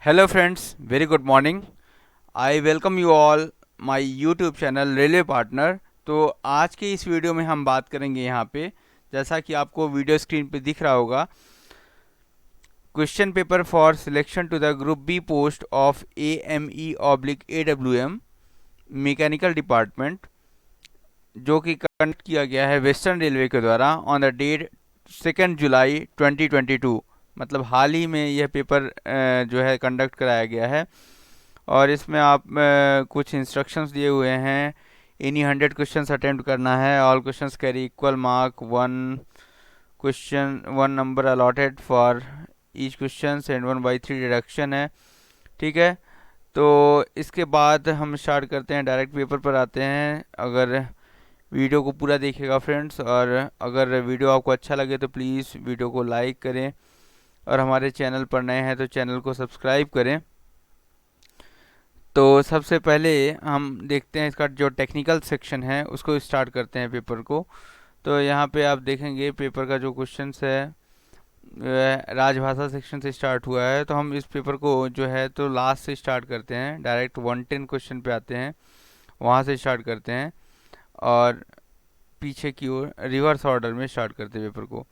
Hello friends, very good morning. I welcome you all my YouTube channel railway partner. तो आज के इस video में हम बात करेंगे यहाँ पे, जैसा कि आपको वीडियो स्क्रीन पे दिख रहा होगा, question paper for selection to the group B post of AME/AWM mechanical department, जो कि कंडक्ट किया गया है वेस्टर्न रेलवे के द्वारा ऑन द डेट 2 जुलाई 2022। मतलब हाल ही में यह पेपर जो है कंडक्ट कराया गया है। और इसमें आप कुछ इंस्ट्रक्शंस दिए हुए हैं। एनी 100 क्वेश्चंस अटेम्प्ट करना है। All questions carry equal mark, one number allotted for each question and 1/3 deduction है। ठीक है, तो इसके बाद हम स्टार्ट करते हैं, डायरेक्ट पेपर पर आते हैं। अगर वीडियो को पूरा देखिएगा फ्रेंड्स, और अगर वीडियो आपको अच्छा लगे तो प्लीज़ वीडियो को लाइक करें, और हमारे चैनल पर नए हैं तो चैनल को सब्सक्राइब करें। तो सबसे पहले हम देखते हैं इसका जो टेक्निकल सेक्शन है उसको स्टार्ट करते हैं पेपर को। तो यहाँ पे आप देखेंगे पेपर का जो क्वेश्चंस है वह राजभाषा सेक्शन से स्टार्ट हुआ है। तो हम इस पेपर को जो है तो लास्ट से स्टार्ट करते हैं, डायरेक्ट 110 क्वेश्चन पे आते हैं, वहाँ से स्टार्ट करते हैं और पीछे की ओर रिवर्स ऑर्डर में स्टार्ट करते हैं पेपर को।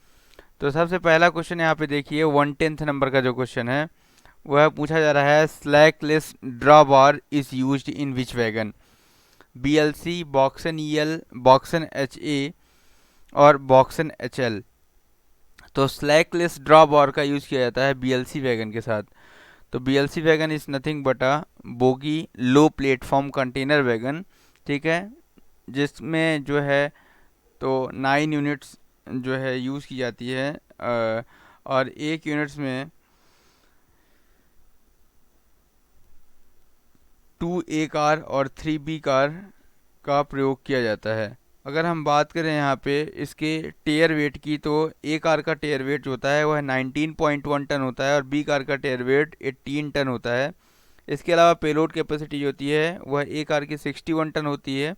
तो सबसे पहला क्वेश्चन यहाँ पे देखिए, 110th नंबर का जो क्वेश्चन है वह पूछा जा रहा है, slackless drawbar is used in which wagon? BLC, BOXN EL, BOXN HA और बॉक्सन HL। तो स्लैकलेस ड्रॉ बार का यूज़ किया जाता है BLC वैगन के साथ। तो BLC wagon is nothing but a bogie low platform container wagon. ठीक है, जिसमें जो है तो 9 यूनिट्स जो है यूज़ की जाती है, और 1 यूनिट्स में 2A कार और 3B कार का प्रयोग किया जाता है। अगर हम बात करें यहाँ पे इसके टेयर वेट की, तो A कार का टेयर वेट जो होता है वह 19.1 टन होता है और B कार का टेयर वेट 18 टन होता है। इसके अलावा पेलोड कैपेसिटी जो होती है वह A कार की 61 टन होती है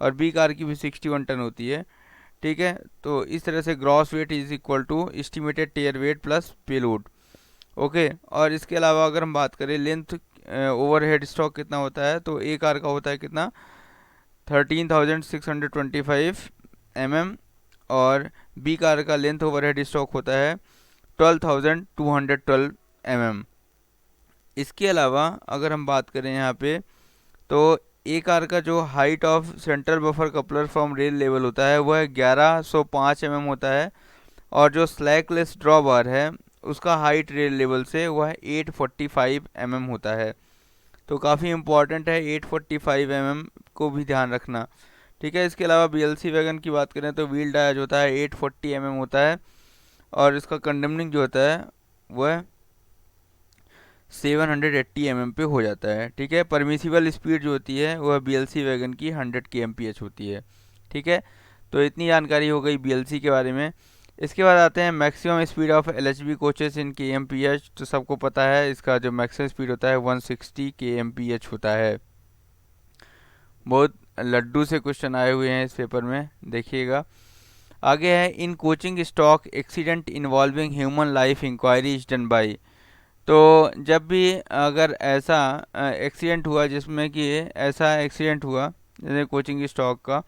और B कार की भी 61 टन होती है। ठीक है, तो इस तरह से gross weight is equal to estimated tare weight plus payload. Okay, और इसके अलावा अगर हम बात करें लेंथ ओवरहेड स्टॉक कितना होता है, तो A कार का होता है कितना, 13,625 mm, और B कार का लेंथ ओवरहेड स्टॉक होता है 12,212 mm। इसके अलावा अगर हम बात करें यहाँ पे, तो A कार का जो height of central buffer coupler from rail level होता है वह 1105 mm होता है, और जो स्लैकलेस ड्रॉ बार है उसका हाइट रेल लेवल से वह 845 mm होता है। तो काफ़ी इम्पॉर्टेंट है 845 mm को भी ध्यान रखना। ठीक है, इसके अलावा BLC वैगन की बात करें तो व्हील डाया जो होता है 840 mm होता है, और इसका कंडमनिंग जो होता है वह 780 mm पे हो जाता है। ठीक है, परमिसिबल स्पीड जो होती है वह BLC वैगन की 100 kmph होती है। ठीक है, तो इतनी जानकारी हो गई BLC के बारे में। इसके बाद आते हैं maximum speed of LHB coaches in kmph। तो सबको पता है इसका जो मैक्सिमम स्पीड होता है 160 kmph होता है। बहुत लड्डू से क्वेश्चन आए हुए हैं इस पेपर में, देखिएगा। आगे है, in coaching stock accident involving human life inquiry is done by. तो जब भी अगर ऐसा एक्सीडेंट हुआ जिसमें कि ऐसा एक्सीडेंट हुआ जैसे कोचिंग स्टॉक का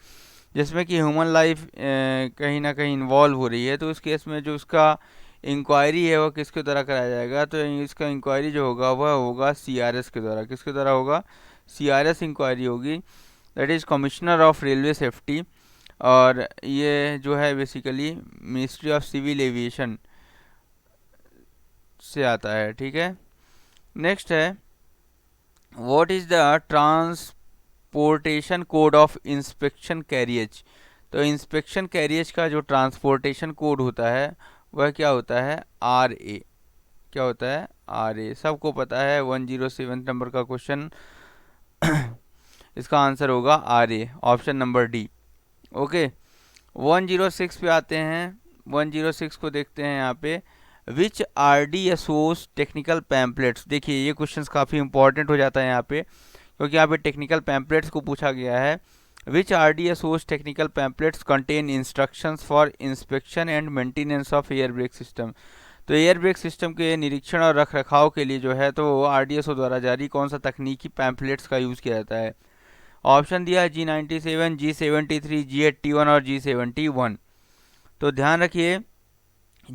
जिसमें कि ह्यूमन लाइफ कहीं ना कहीं इन्वॉल्व हो रही है, तो उस केस में जो उसका इंक्वायरी है वह किसके द्वारा कराया जाएगा? तो इसका इंक्वायरी जो होगा वह होगा CRS के द्वारा। किसके द्वारा होगा? CRS इंक्वायरी होगी, that is commissioner of railway safety. और ये जो है basically ministry of civil aviation से आता है। ठीक है, नेक्स्ट है, what is the transportation code of inspection carriage? तो इंस्पेक्शन कैरियज का जो ट्रांसपोर्टेशन कोड होता है वह क्या होता है? RA। क्या होता है? RA, सबको पता है। 107 नंबर का क्वेश्चन इसका आंसर होगा RA, option number D। Okay, 106 पे आते हैं। 106 को देखते हैं यहाँ पे, विच RDSOs टेक्निकल पैम्पलेट्स। देखिए ये क्वेश्चंस काफ़ी इंपॉर्टेंट हो जाता है यहाँ पे, क्योंकि यहाँ पे टेक्निकल पैम्पलेट्स को पूछा गया है। विच RDSOs technical pamphlets contain instructions for inspection and maintenance of air brake system. तो एयर ब्रेक सिस्टम के निरीक्षण और रख रखाव के लिए जो है तो RDSO द्वारा जारी कौन सा तकनीकी पैम्पलेट्स का यूज़ किया जाता है? ऑप्शन दिया है G97, G73, G81 और G71। तो ध्यान रखिए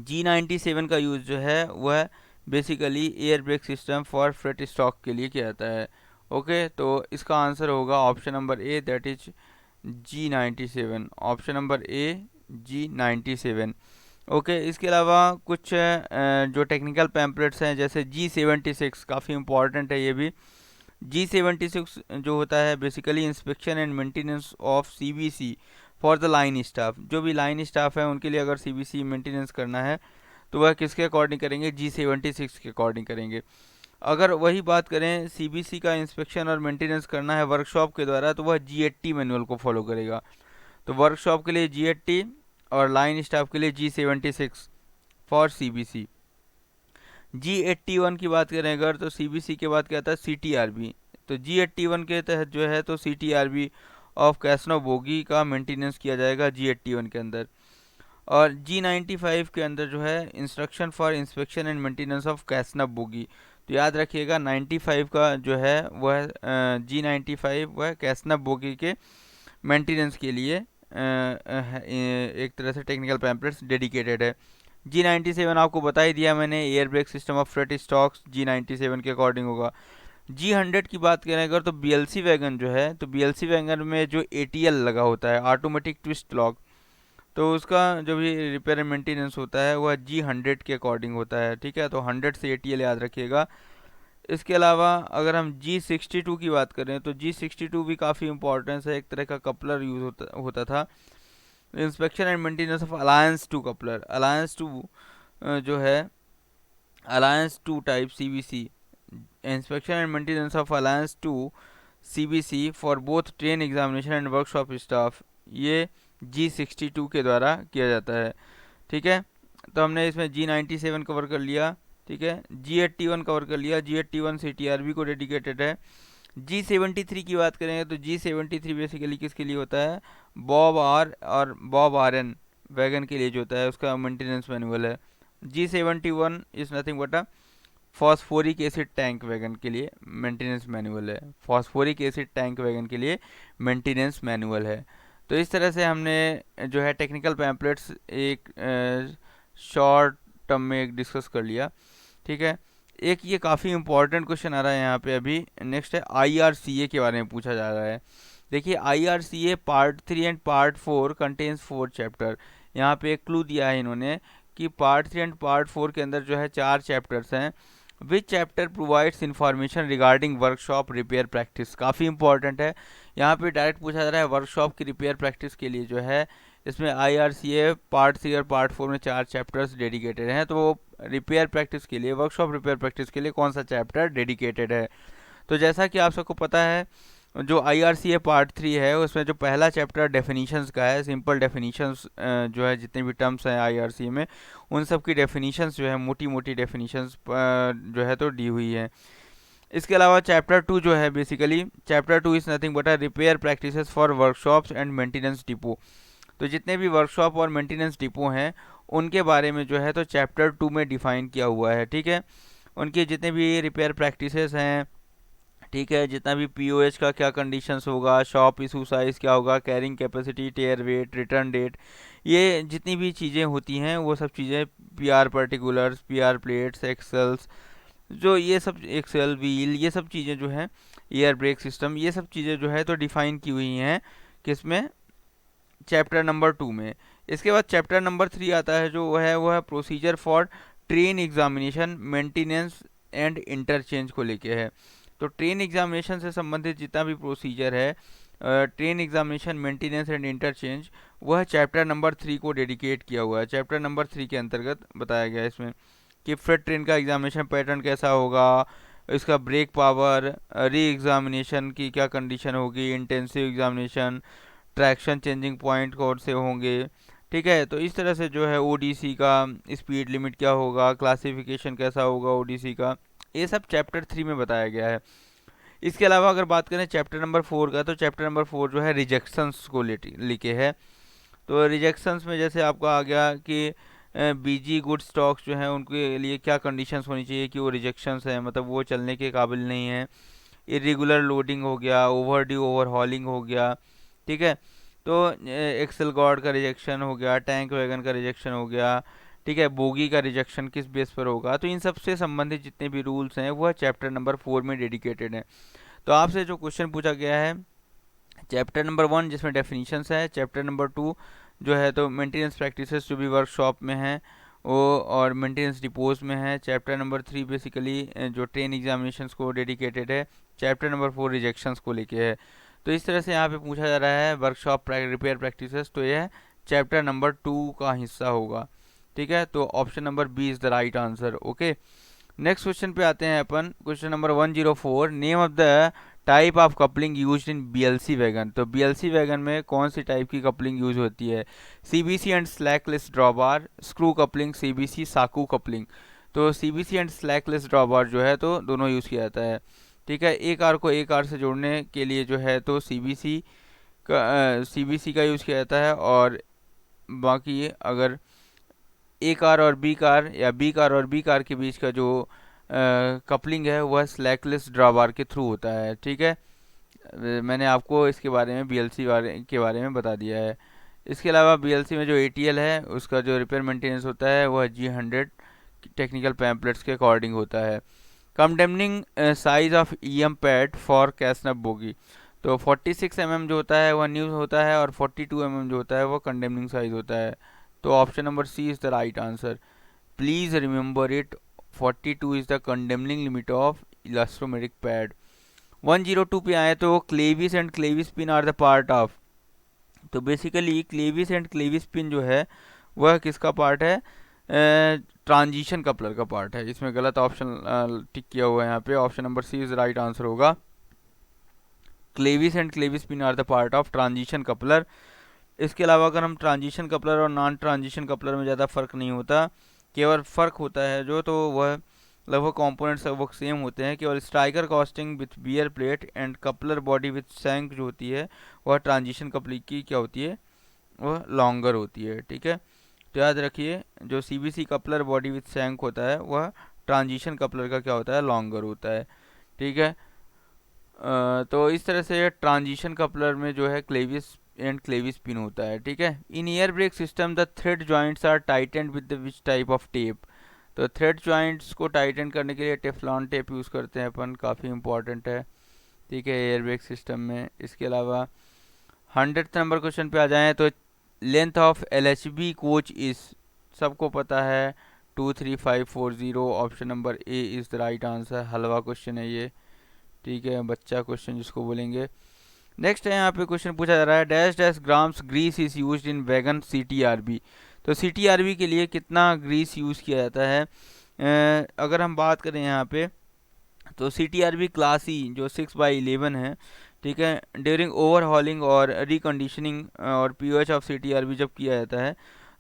G97 का यूज़ जो है वह basically air brake system for freight stock के लिए किया जाता है। ओके, तो इसका आंसर होगा option number A, that is G97। Option number A G97। Okay, इसके अलावा कुछ जो टेक्निकल पैम्पलेट्स हैं जैसे G76, काफ़ी इंपॉर्टेंट है ये भी। G76 जो होता है basically inspection and maintenance of CBC for the line staff. जो भी लाइन स्टाफ है उनके लिए अगर CBC मेंटेनेंस करना है तो वह किसके अकॉर्डिंग करेंगे? G76 के अकॉर्डिंग करेंगे। अगर वही बात करें CBC का इंस्पेक्शन और मेंटेनेंस करना है वर्कशॉप के द्वारा तो वह G80 मैनुअल को फॉलो करेगा। तो वर्कशॉप के लिए G80 और लाइन स्टाफ के लिए G76 फॉर CBC। G81 की बात करें अगर तो CBC के बाद क्या आता है? CTRB। तो G81 के तहत जो है तो CTRB ऑफ कैसनो बोगी का मेंटेनेंस किया जाएगा G81 के अंदर। और G95 के अंदर जो है instruction for inspection and maintenance of CASNUB bogie. तो याद रखिएगा 95 का जो है वह G95 वह कैसनब बोगी के मेंटेनेंस के लिए एक तरह से टेक्निकल पैम्पलेट्स डेडिकेटेड है। G97 आपको बता ही दिया मैंने, air brake system of freight stocks G97 के अकॉर्डिंग होगा। G100 की बात करें अगर तो BLC वैगन जो है तो BLC वैगन में जो ATL लगा होता है, ऑटोमेटिक ट्विस्ट लॉक, तो उसका जो भी रिपेयर एंड मेंटेनेंस होता है वह G100 के अकॉर्डिंग होता है। ठीक है, तो 100 से ATL याद रखिएगा। इसके अलावा अगर हम G62 की बात करें तो G62 भी काफ़ी इंपॉर्टेंस है, एक तरह का कपलर यूज होता था। Inspection and maintenance of alliance 2 coupler. Alliance 2 जो है alliance 2 type CBC, inspection and maintenance of alliance 2 CBC for both train examination and workshop staff, ये G62 के द्वारा किया जाता है। ठीक है, तो हमने इसमें G97 कवर कर लिया। ठीक है, G81 कवर कर लिया। G81 CTRB को डेडिकेटेड है। G73 की बात करेंगे तो G73 बेसिकली किसके लिए होता है? बॉब आर और बॉब RN वैगन के लिए जो होता है उसका मेंटेनेंस मैनुअल है। G71 is nothing but a phosphoric acid tank wagon के लिए मेंटेनेंस मैनुअल है। फॉस्फोरिक एसिड टैंक वैगन के लिए मेंटेनेंस मैनुअल है। तो इस तरह से हमने जो है टेक्निकल पैम्पलेट्स एक शॉर्ट टर्म में एक डिस्कस कर लिया। ठीक है, एक ये काफ़ी इंपॉर्टेंट क्वेश्चन आ रहा है यहाँ पे अभी। नेक्स्ट है IRCA के बारे में पूछा जा रहा है। देखिए IRCA part 3 and part 4 contains 4 chapter. यहाँ पे एक क्लू दिया है इन्होंने कि पार्ट 3 एंड पार्ट 4 के अंदर जो है 4 चैप्टर्स हैं। विच chapter provides information regarding workshop repair practice, काफ़ी इंपॉर्टेंट है। यहाँ पे डायरेक्ट पूछा जा रहा है वर्कशॉप की रिपेयर प्रैक्टिस के लिए जो है इसमें IRCA पार्ट 3 और पार्ट 4 में 4 चैप्टर्स डेडिकेटेड हैं। तो वो रिपेयर प्रैक्टिस के लिए, वर्कशॉप रिपेयर प्रैक्टिस के लिए कौन सा चैप्टर डेडिकेटेड है? तो जैसा कि आप सबको पता है जो IRCA पार्ट 3 है उसमें जो पहला चैप्टर डेफिनीशंस का है, सिंपल डेफिनीशंस जो है जितने भी टर्म्स हैं IRCA में उन सब की डेफिनीशंस जो है मोटी मोटी डेफिनीशंस जो है तो दी हुई है। इसके अलावा चैप्टर 2 जो है basically chapter 2 is nothing but repair practices for workshops and maintenance depot. तो जितने भी वर्कशॉप और मेंटेनेंस डिपो हैं उनके बारे में जो है तो चैप्टर 2 में डिफाइन किया हुआ है। ठीक है, उनके जितने भी रिपेयर प्रैक्टिसेस हैं, ठीक है, जितना भी POH का क्या कंडीशंस होगा, शॉप इशू साइज़ क्या होगा, carrying capacity, tare weight, return date, ये जितनी भी चीज़ें होती हैं वो सब चीज़ें PR पर्टिकुलर्स, PR प्लेट्स, एक्सेल्स, जो ये सब एक्सेल व्हील, ये सब चीज़ें जो हैं एयर ब्रेक सिस्टम, ये सब चीज़ें जो है तो डिफाइन की हुई हैं किसमें? चैप्टर नंबर 2 में। इसके बाद चैप्टर नंबर 3 आता है जो वो है procedure for train examination maintenance and interchange को लेके है। तो ट्रेन एग्जामिनेशन से संबंधित जितना भी प्रोसीजर है, train examination maintenance and interchange, वह चैप्टर नंबर 3 को डेडिकेट किया हुआ है। चैप्टर नंबर 3 के अंतर्गत बताया गया है इसमें कि फ्रेट ट्रेन का एग्जामिनेशन पैटर्न कैसा होगा, इसका ब्रेक पावर, री एग्जामिनेशन की क्या कंडीशन होगी, intensive examination, traction changing point कौन से होंगे। ठीक है, तो इस तरह से जो है ODC का स्पीड लिमिट क्या होगा, क्लासिफिकेशन कैसा होगा ODC का, ये सब चैप्टर 3 में बताया गया है। इसके अलावा अगर बात करें चैप्टर नंबर 4 का तो चैप्टर नंबर 4 जो है रिजेक्शंस को लेके है। तो रिजेक्शंस में जैसे आपका आ गया कि बीजी गुड स्टॉक्स जो हैं उनके लिए क्या कंडीशंस होनी चाहिए कि वो रिजेक्शंस हैं, मतलब वो चलने के काबिल नहीं है। इरेगुलर लोडिंग हो गया, ओवर ड्यू ओवरहॉलिंग हो गया, ठीक है। तो एक्सेल गॉर्ड का रिजेक्शन हो गया, टैंक वैगन का रिजेक्शन हो गया, ठीक है। बोगी का रिजेक्शन किस बेस पर होगा, तो इन सब से संबंधित जितने भी रूल्स हैं वह चैप्टर नंबर 4 में डेडिकेटेड हैं। तो आपसे जो क्वेश्चन पूछा गया है चैप्टर नंबर 1 जिसमें डेफिनेशंस है, चैप्टर नंबर 2 जो है तो मेंटेनेंस प्रैक्टिसेस जो भी वर्कशॉप में है वो और मेंटेनेंस डिपोज में है। चैप्टर नंबर 3 बेसिकली जो ट्रेन एग्जामिनेशंस को डेडिकेटेड है। चैप्टर नंबर 4 रिजेक्शंस को लेके है। तो इस तरह से यहाँ पे पूछा जा रहा है वर्कशॉप रिपेयर प्रैक्टिसेस, तो यह चैप्टर नंबर 2 का हिस्सा होगा, ठीक है। तो option number B is the right answer. Okay, next question पे आते हैं अपन। Question number 104, name of the type of coupling used in BLC wagon. तो बीएलसी वैगन में कौन सी टाइप की कपलिंग यूज होती है? CBC and slackless drawbar, screw coupling, CBC साकू कपलिंग। तो सीबीसी एंड स्लैकलेस ड्रॉबार जो है तो दोनों यूज़ किया जाता है, ठीक है। एक आर को एक आर से जोड़ने के लिए जो है तो सीबीसी का यूज़ किया जाता है, और बाकी अगर ए कार और बी कार या बी कार और बी कार के बीच का जो कपलिंग है वह स्लैकलेस ड्रॉबार के थ्रू होता है, ठीक है। मैंने आपको इसके बारे में बीएलसी के बारे में बता दिया है। इसके अलावा बीएलसी में जो एटीएल है उसका जो रिपेयर मेंटेनेंस होता है वह G100 टेक्निकल पैम्पलेट्स के अकॉर्डिंग होता है। Condemning size of EM pad for CASNUB bogie. तो 46 mm जो होता है वह न्यू होता है, और 42 mm जो होता है वह कंडेमनिंग साइज होता है। तो option number C is the right answer. Please remember it, 42 is the condemning limit of elastomeric pad. 102 पे आए तो clevis and clevis pin are the part of. तो basically clevis and clevis pin जो है वह किसका पार्ट है? Transition coupler का पार्ट है। इसमें गलत ऑप्शन टिक किया हुआ है यहाँ पे, option number C is right answer होगा। Clevis and clevis pin are the part of transition coupler. इसके अलावा अगर हम ट्रांजिशन कपलर और नॉन ट्रांजिशन कपलर में ज़्यादा फ़र्क नहीं होता, केवल फ़र्क होता है जो तो वह लगभग कंपोनेंट्स लगभग सेम होते हैं। केवल striker casting with wear plate and coupler body with shank जो होती है वह ट्रांजिशन कपलर की क्या होती है, वह लॉन्गर होती है, ठीक है। तो याद रखिए जो सीबीसी कपलर बॉडी विथ सैंक होता है वह ट्रांजिशन कपलर का क्या होता है, लॉन्गर होता है, ठीक है। तो इस तरह से ट्रांजिशन कपलर में जो है क्लेविस एंड क्लेविस पिन होता है, ठीक है। In air brake system the thread joints are tightened with which type of tape. तो थ्रेड जॉइंट्स को टाइटन करने के लिए टेफ्लॉन टेप यूज़ करते हैं अपन, काफ़ी इंपॉर्टेंट है, ठीक है, एयर ब्रेक सिस्टम में। इसके अलावा 100th नंबर क्वेश्चन पे आ जाएँ तो लेंथ ऑफ LHB कोच इस, सबको पता है 23540। Option number A is the right answer. Halwa question है ये, ठीक है, बच्चा क्वेश्चन जिसको बोलेंगे। नेक्स्ट है यहाँ पे क्वेश्चन पूछा जा रहा है dash dash grams grease is used in wagon CTRB। तो CTRB के लिए कितना ग्रीस यूज़ किया जाता है? अगर हम बात करें यहाँ पे तो CTRB क्लास ई जो 6/11 है, ठीक है, ड्यूरिंग ओवरहॉलिंग और रिकंडीशनिंग और POH ऑफ CTRB जब किया जाता है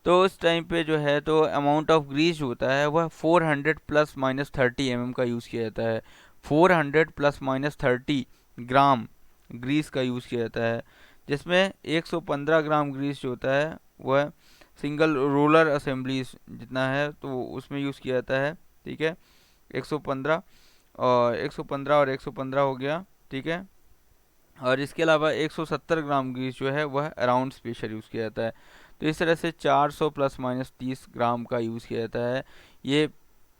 तो उस टाइम पे जो है तो अमाउंट ऑफ ग्रीस जो होता है वह 400 ± 30 mm का यूज़ किया जाता है। 400 ± 30 ग्राम ग्रीस का यूज़ किया जाता है, जिसमें 115 ग्राम ग्रीस जो होता है वह सिंगल रोलर असेंबलीज जितना है तो उसमें यूज़ किया जाता है, ठीक है। 115 और 115 हो गया, ठीक है। और इसके अलावा 170 ग्राम ग्रीस जो है वह अराउंड स्पेशल यूज़ किया जाता है। तो इस तरह से 400 ± 30 ग्राम का यूज़ किया जाता है। ये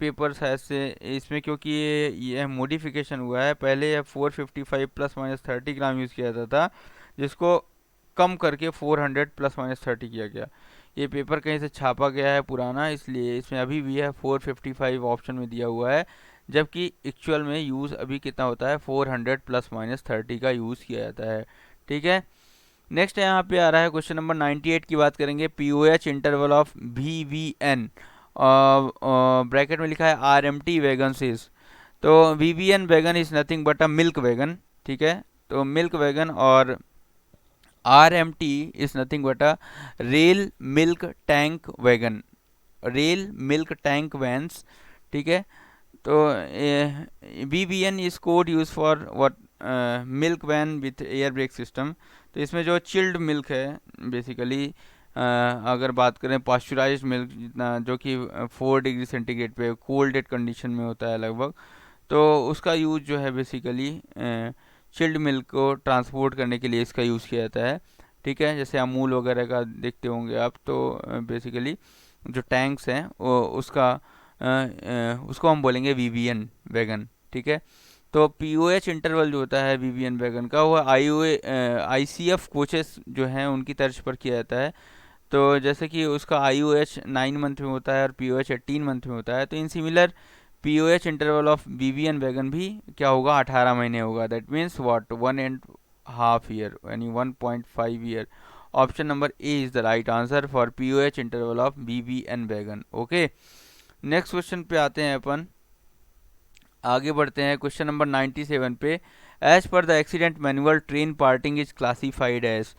पेपर शायद से इसमें क्योंकि ये मॉडिफिकेशन हुआ है, पहले यह 455 ± 30 ग्राम यूज़ किया जाता था, जिसको कम करके 400 ± 30 किया गया। ये पेपर कहीं से छापा गया है पुराना, इसलिए इसमें अभी भी है 455 ऑप्शन में दिया हुआ है, जबकि एक्चुअल में यूज़ अभी कितना होता है 400 ± 30 का यूज़ किया जाता है, ठीक है। नेक्स्ट यहाँ पे आ रहा है क्वेश्चन नंबर 98 की बात करेंगे। POH interval of VVN bracket में लिखा है RMT वैगन सेज। तो VVN wagon is nothing but a milk wagon, ठीक है। तो मिल्क वैगन और RMT is nothing but a rail milk tank wagon, rail milk tank vans, ठीक है। तो VVN is code use for what, milk van with air brake system. तो इसमें जो चिल्ड मिल्क है बेसिकली अगर बात करें पास्चुराइज्ड मिल्क जितना, जो कि 4 डिग्री सेंटीग्रेड पे कोल्ड डेड कंडीशन में होता है लगभग, तो उसका यूज़ जो है बेसिकली चिल्ड मिल्क को ट्रांसपोर्ट करने के लिए इसका यूज़ किया जाता है। ठीक है, जैसे अमूल वगैरह का देखते होंगे आप, तो बेसिकली जो टैंक्स हैं उसको हम बोलेंगे वीवीएन वैगन। ठीक है, तो पीओएच इंटरवल जो होता है वीवीएन वैगन का, वो आईसीएफ कोचेस जो हैं उनकी तर्ज पर किया जाता है। तो जैसे कि उसका आईओएच 9 मंथ में होता है और पीओएच 18 मंथ में होता है, तो in similar pOH interval of VVN wagon भी क्या होगा, 18 महीने होगा। दैट मीन्स व्हाट, 1.5 ईयर, यानी 1.5 year. Option number A is the right answer for pOH interval of VVN wagon. Okay, next question पे आते हैं अपन, आगे बढ़ते हैं क्वेश्चन नंबर 97 पे। As per the accident manual train parting is classified as.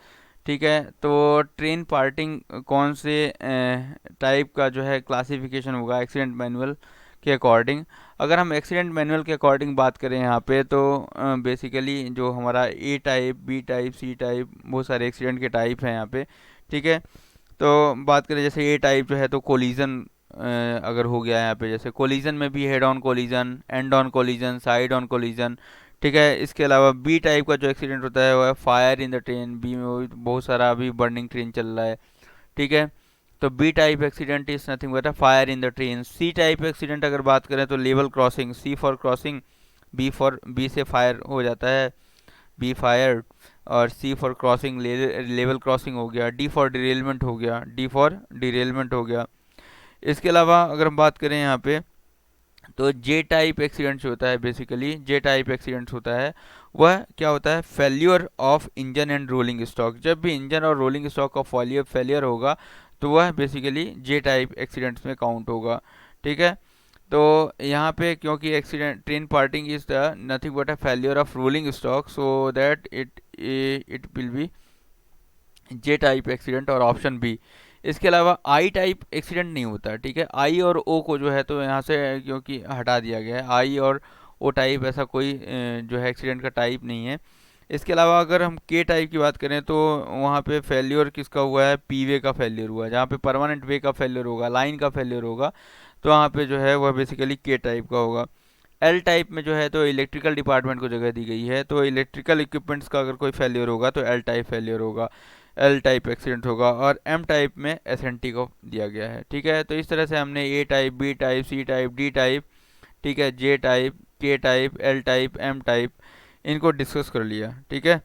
ठीक है, तो ट्रेन पार्टिंग कौन से टाइप का जो है क्लासिफिकेशन होगा एक्सीडेंट मैनुअल के अकॉर्डिंग। अगर हम एक्सीडेंट मैनुअल के अकॉर्डिंग बात करें यहाँ पे, तो बेसिकली जो हमारा A type, B type, C type, बहुत सारे एक्सीडेंट के टाइप हैं यहाँ पे। ठीक है, तो बात करें जैसे ए टाइप जो है तो कोलिजन अगर हो गया यहाँ पे, जैसे कोलिजन में भी head on collision, and on collision, side on collision. ठीक है, इसके अलावा बी टाइप का जो एक्सीडेंट होता है वो है fire in the train. B में वो बहुत सारा अभी बर्निंग ट्रेन चल रहा है। ठीक है, तो B type accident is nothing but fire in the train. C type accident अगर बात करें तो level crossing, C for crossing, B से फायर हो जाता है, बी फायर, और C for crossing level crossing हो गया, डी फॉर डिरेलमेंट हो गया, डी फॉर डिरेलमेंट हो गया। इसके अलावा अगर हम बात करें यहाँ पे, तो जे टाइप एक्सीडेंट्स होता है, बेसिकली जे टाइप एक्सीडेंट्स होता है वह क्या होता है, failure of engine and rolling stock. जब भी इंजन और रोलिंग स्टॉक का फेलियर होगा तो वह बेसिकली जे टाइप एक्सीडेंट्स में काउंट होगा। ठीक है, तो यहाँ पे क्योंकि accident train parting is the nothing but a failure of rolling stock, so that it will be J type accident और ऑप्शन बी। इसके अलावा आई टाइप एक्सीडेंट नहीं होता। ठीक है, आई और ओ को जो है तो यहाँ से क्योंकि हटा दिया गया है, आई और ओ टाइप ऐसा कोई जो है एक्सीडेंट का टाइप नहीं है। इसके अलावा अगर हम के टाइप की बात करें तो वहाँ पे फेल्योर किसका हुआ है, पी वे का फेल्योर हुआ है। जहाँ पे परमानेंट वे का फेल्योर होगा, लाइन का फेल्योर होगा, तो वहाँ पे जो है वह बेसिकली के टाइप का होगा। एल टाइप में जो है तो इलेक्ट्रिकल डिपार्टमेंट को जगह दी गई है, तो इलेक्ट्रिकल इक्विपमेंट्स का अगर कोई फेल्योर होगा तो एल टाइप फेल्योर होगा, एल टाइप एक्सीडेंट होगा। और एम टाइप में एसएनटी को दिया गया है। ठीक है, तो इस तरह से हमने A type, B type, C type, D type, ठीक है, J type, K type, L type, M type, इनको डिस्कस कर लिया। ठीक है,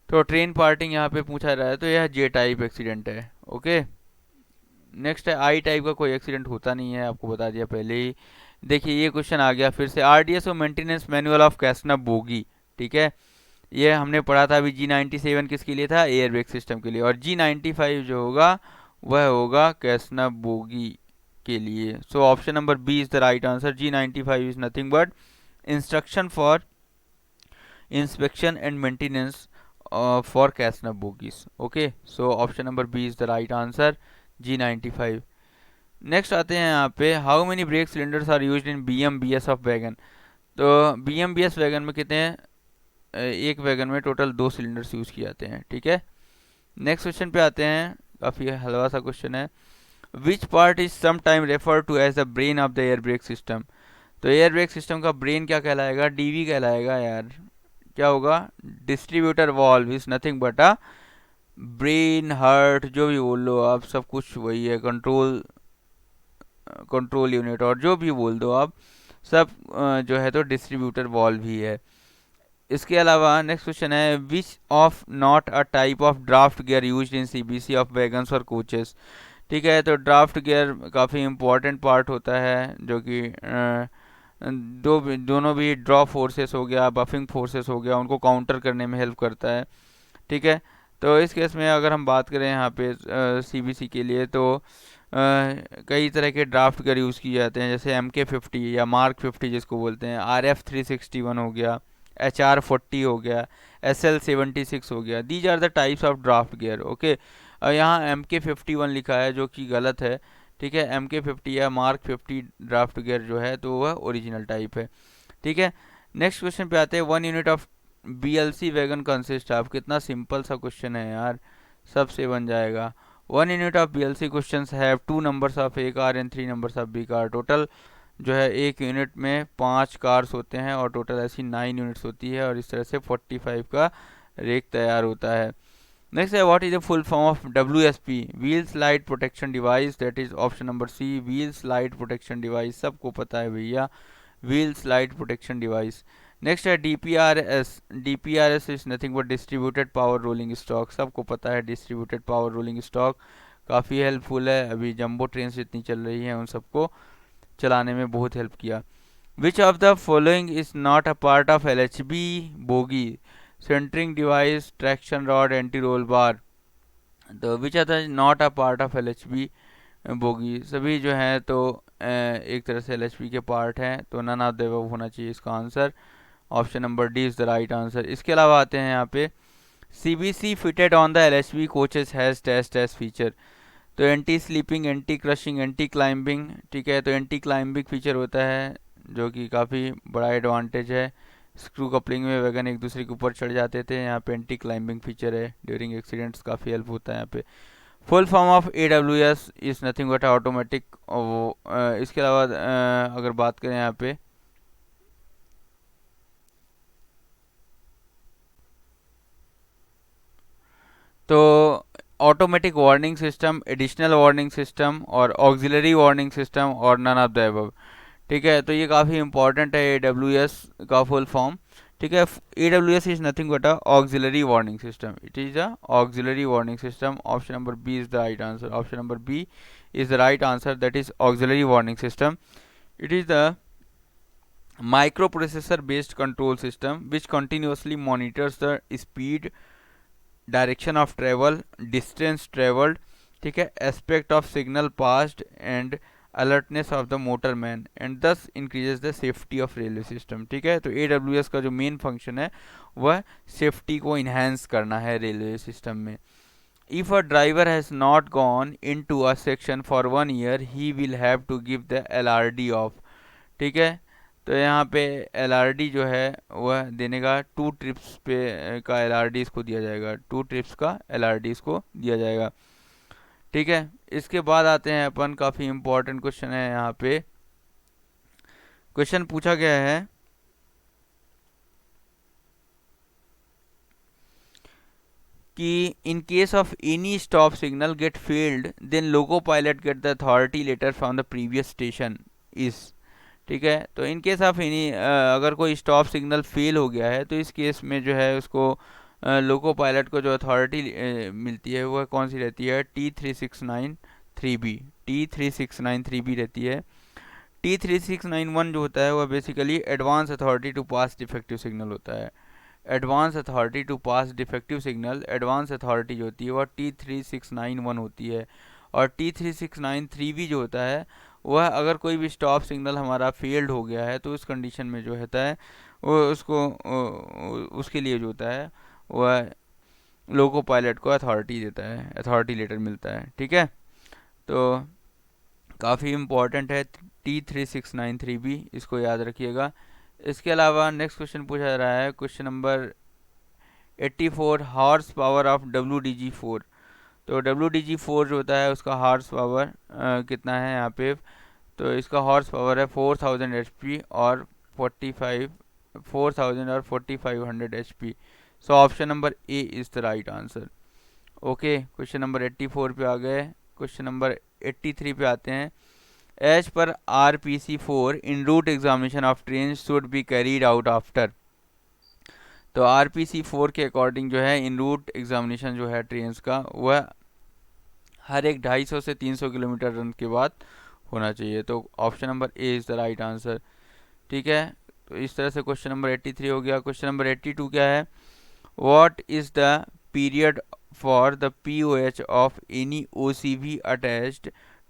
तो ट्रेन पार्टिंग यहाँ पे पूछा रहा है तो यह जे टाइप एक्सीडेंट है। ओके, नेक्स्ट है आई टाइप का कोई एक्सीडेंट होता नहीं है, आपको बता दिया पहले ही। देखिए ये क्वेश्चन आ गया फिर से, आरडीएसओ मेंटेनेंस मैनुअल ऑफ कैसना बोगी। ठीक है, ये हमने पढ़ा था अभी, G97 किसके लिए था, एयरबैग सिस्टम के लिए, और G95 जो होगा वह होगा कैसना बोगी के लिए। So option number B is the right answer. G95 is nothing but instruction for inspection and maintenance for कैसना bogies. Okay, so option number B is the right answer, G95। Next आते हैं यहाँ पे, how many brake cylinders are used in BMBS of wagon. तो BMBS wagon में कितने हैं, एक वैगन में टोटल 2 सिलेंडर्स यूज़ किए जाते हैं। ठीक है, नेक्स्ट क्वेश्चन पे आते हैं, काफ़ी हलवा सा क्वेश्चन है। Which part is some time refer to as the brain of the air brake system. तो एयर ब्रेक सिस्टम का ब्रेन क्या कहलाएगा, डीवी कहलाएगा यार। क्या होगा, distributor valve is nothing but a brain, heart, जो भी बोल लो आप, सब कुछ वही है, कंट्रोल यूनिट, और जो भी बोल दो आप, सब जो है तो डिस्ट्रीब्यूटर वॉल्व ही है। इसके अलावा नेक्स्ट क्वेश्चन है, which of not a type of draft gear used in CBC of wagons और कोचेस। ठीक है, तो ड्राफ्ट गियर काफ़ी इंपॉर्टेंट पार्ट होता है, जो कि दोनों भी ड्रॉ फोर्सेस हो गया, बफिंग फोर्सेस हो गया, उनको काउंटर करने में हेल्प करता है। ठीक है, तो इस केस में अगर हम बात करें यहाँ पे सीबीसी के लिए, तो कई तरह के ड्राफ्ट गियर यूज़ किए जाते हैं, जैसे MK50 या मार्क 50 जिसको बोलते हैं, RF361 हो गया, HR40 हो गया, SL76 हो गया। These are the types of draft gear. Okay, यहाँ MK51 लिखा है जो कि गलत है। ठीक है, MK50 या मार्क 50 ड्राफ्ट गियर जो है तो वह ओरिजिनल टाइप है। ठीक है, नेक्स्ट क्वेश्चन पे आते हैं, 1 unit of BLC wagon consist of. कितना सिंपल सा क्वेश्चन है यार, सबसे बन जाएगा। 1 unit of BLC questions have 2 numbers of A car and 3 numbers of B car. Total जो है एक यूनिट में 5 कार्स होते हैं और टोटल ऐसी 9 यूनिट्स होती है और इस तरह से 45 का रेक तैयार होता है। नेक्स्ट है what is the full form of WSP, wheel slide protection device, that is option number C, wheel slide protection device. सबको पता है भैया, wheel slide protection device. Next है DPRS, DPRS is nothing but distributed power rolling stock. सबको पता है distributed power rolling stock काफ़ी helpful है, अभी जंबो ट्रेन जितनी चल रही हैं उन सबको चलाने में बहुत हेल्प किया। Which of the following is not a part of LHB bogie, centering device, traction rod, anti roll bar. तो which are the not a part of LHB bogie, सभी जो है तो एक तरह से LHB के पार्ट हैं, तो नन ऑफ द अबव होना चाहिए इसका answer. Option number D is the right answer. इसके अलावा आते हैं यहाँ पे CBC fitted on the LHB coaches has test feature. तो anti sleeping, anti crushing, anti climbing, ठीक है। तो एंटी क्लाइंबिंग फीचर होता है जो कि काफ़ी बड़ा एडवांटेज है। स्क्रू कपलिंग में वैगन एक दूसरे के ऊपर चढ़ जाते थे, यहाँ पे एंटी क्लाइंबिंग फीचर है, ड्यूरिंग एक्सीडेंट्स काफ़ी हेल्प होता है यहाँ पे। Full form of AWS is nothing but automatic. इसके अलावा अगर बात करें यहाँ पे तो automatic warning system, additional warning system और ऑक्सिलरी वार्निंग सिस्टम और नन ऑफ द अबव, ठीक है। तो ये काफ़ी इंपॉर्टेंट है AWS का फुल फॉर्म, ठीक है। AWS is nothing but a auxiliary warning system, it is a auxiliary warning system. Option number B is the right answer. Option number B is the right answer, that is auxiliary warning system. It is the microprocessor based control system which continuously monitors the speed, direction of travel, distance travelled, ठीक है, aspect of signal passed and alertness of the motorman and thus increases the safety of railway system, ठीक है। तो AWS का जो main function है वह safety को इन्हेंस करना है रेलवे सिस्टम में। If a driver has not gone in to a section for 1 year he will have to give the LRD off, ठीक है। तो यहाँ पे LRD जो है वह देने का 2 ट्रिप्स पे का LRD इसको दिया जाएगा, 2 ट्रिप्स का LRD इसको दिया जाएगा, ठीक है। इसके बाद आते हैं अपन, काफ़ी इंपॉर्टेंट क्वेश्चन है यहाँ पे। क्वेश्चन पूछा गया है कि in case of any stop signal get failed then loco pilot get the authority letter from the previous station is, ठीक है। तो इन केस ऑफ एनी, अगर कोई स्टॉप सिग्नल फेल हो गया है तो इस केस में जो है उसको लोको पायलट को जो अथॉरिटी मिलती है वह कौन सी रहती है, T3693B, T3693B रहती है। T3691 जो होता है वह basically advance authority to pass defective signal होता है। Advance authority to pass defective signal, advance authority जो होती है वह T3691 होती है। और T3693B जो होता है वह अगर कोई भी स्टॉप सिग्नल हमारा फेल्ड हो गया है तो उस कंडीशन में जो होता है वो उसको उसके लिए जो होता है वह लोको पायलट को अथॉरिटी देता है, अथॉरिटी लेटर मिलता है, ठीक है। तो काफ़ी इम्पॉर्टेंट है T3693B, इसको याद रखिएगा। इसके अलावा नेक्स्ट क्वेश्चन पूछा जा रहा है, question number 84, horse power of WDG4। तो WDG4 जो होता है उसका हॉर्स पावर कितना है यहाँ पे, तो इसका हॉर्स पावर है 4000 HP और 4000 और 4500 HP। So option number A is the right answer. Okay, question number 84 पे आ गए। क्वेश्चन नंबर 83 पे आते हैं। एज पर RPC4 in route examination of train should be carried out after. तो RPC4 के अकॉर्डिंग जो है इन रूट एग्जामिनेशन जो है ट्रेन का वह हर एक 250 से 300 किलोमीटर रन के बाद होना चाहिए। तो option number A is the right answer, ठीक है। तो इस तरह से क्वेश्चन नंबर 83 हो गया। क्वेश्चन नंबर 82 क्या है, what is the period for the POH of any OCV attached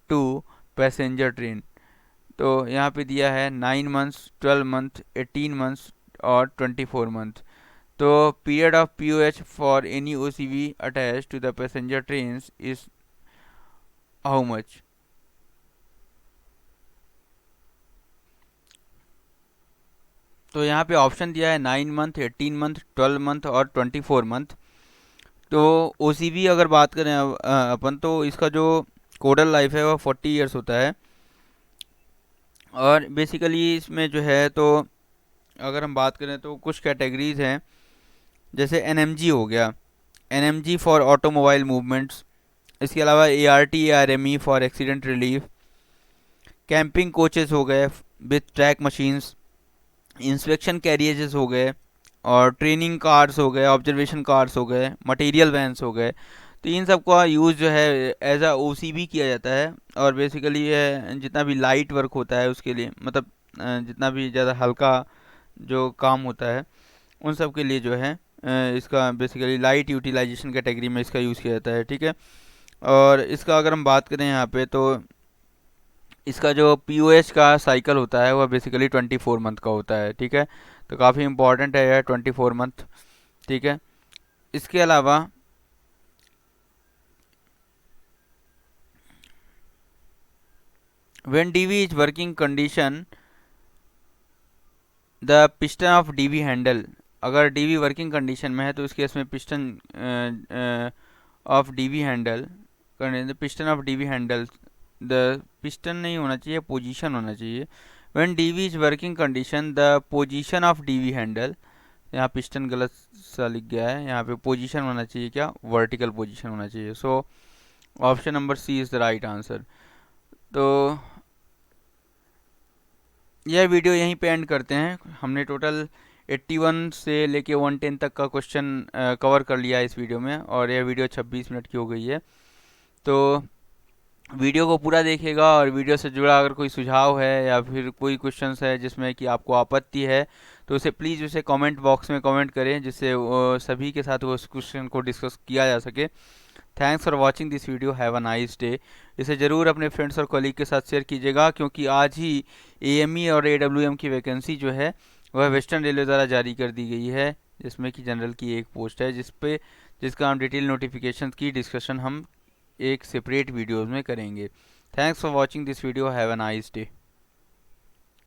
to passenger train. तो यहाँ पे दिया है 9 मंथ्स, 12 मंथ, 18 मंथ्स और 24 मंथ। तो period of POH for any OCV attached to the passenger train is how much. तो यहाँ पे ऑप्शन दिया है 9 मंथ, 18 मंथ, 12 मंथ और 24 मंथ। तो OCB अगर बात करें अपन, तो इसका जो कोडल लाइफ है वो 40 ईयर्स होता है। और बेसिकली इसमें जो है, तो अगर हम बात करें तो कुछ कैटेगरीज हैं, जैसे NMG हो गया, NMG फॉर ऑटोमोबाइल मूवमेंट्स। इसके अलावा ART ARME for accident relief. Camping coaches हो गए विथ ट्रैक मशीन्स। इंस्पेक्शन कैरियजेस हो गए, और ट्रेनिंग कार्स हो गए, ऑब्जर्वेशन कार्स हो गए, मटेरियल वैन्स हो गए। तो इन सब का यूज़ जो है एज अ OCB किया जाता है। और बेसिकली ये जितना भी लाइट वर्क होता है उसके लिए, मतलब जितना भी ज़्यादा हल्का जो काम होता है उन सब के लिए जो है इसका बेसिकली लाइट यूटिलाइजेशन कैटेगरी में इसका यूज़ किया जाता है। ठीक है। और इसका अगर हम बात करें यहाँ पे, तो इसका जो POH का साइकिल होता है वह बेसिकली 24 मंथ का होता है। ठीक है। तो काफ़ी इंपॉर्टेंट है यह 24 मंथ। ठीक है। इसके अलावा when DV is working condition, the piston of DV handle. अगर DV वर्किंग कंडीशन में है तो इस केस में piston of DV handle, piston of DV handle, the piston नहीं होना चाहिए, पोजीशन होना चाहिए। When DV is working condition, the position of DV handle, यहाँ पिस्टन गलत सा लिख गया है, यहाँ पे पोजीशन होना चाहिए क्या, वर्टिकल पोजीशन होना चाहिए। सो option number C is the right answer. तो यह वीडियो यहीं पे एंड करते हैं। हमने टोटल 81 से लेके 110 तक का क्वेश्चन कवर कर लिया है इस वीडियो में, और यह वीडियो 26 मिनट की हो गई है। तो वीडियो को पूरा देखिएगा, और वीडियो से जुड़ा अगर कोई सुझाव है या फिर कोई क्वेश्चंस है जिसमें कि आपको आपत्ति है, तो उसे प्लीज़ उसे कमेंट बॉक्स में कमेंट करें, जिससे सभी के साथ उस क्वेश्चन को डिस्कस किया जा सके। Thanks for watching this video, have a nice day. इसे ज़रूर अपने फ्रेंड्स और कलीग के साथ शेयर कीजिएगा, क्योंकि आज ही AME और AWM की वैकेंसी जो है वह वेस्टर्न रेलवे द्वारा जारी कर दी गई है, जिसमें कि जनरल की एक पोस्ट है, जिसका हम डिटेल नोटिफिकेशन की डिस्कशन हम एक सेपरेट वीडियोज़ में करेंगे। Thanks for watching this video, have a nice day.